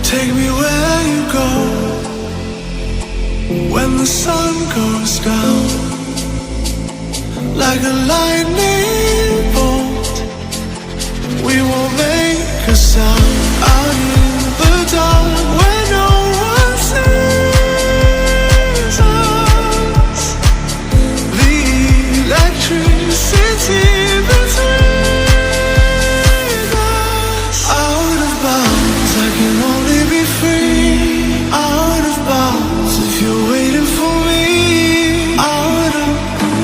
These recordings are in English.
Take me where you go when the sun goes down, like a lightning bolt. We won't make a sound out in the dark where no one sees us. The electricity between us. Out of bounds, I can only be free. Out of bounds, if you're waiting for me. Out of bounds.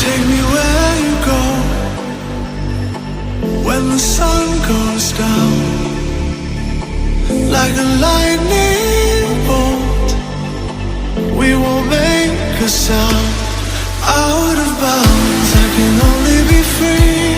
Take me where you go when the sun goes down, like a lightning bolt. We won't make a sound. Out of bounds, I can only be free.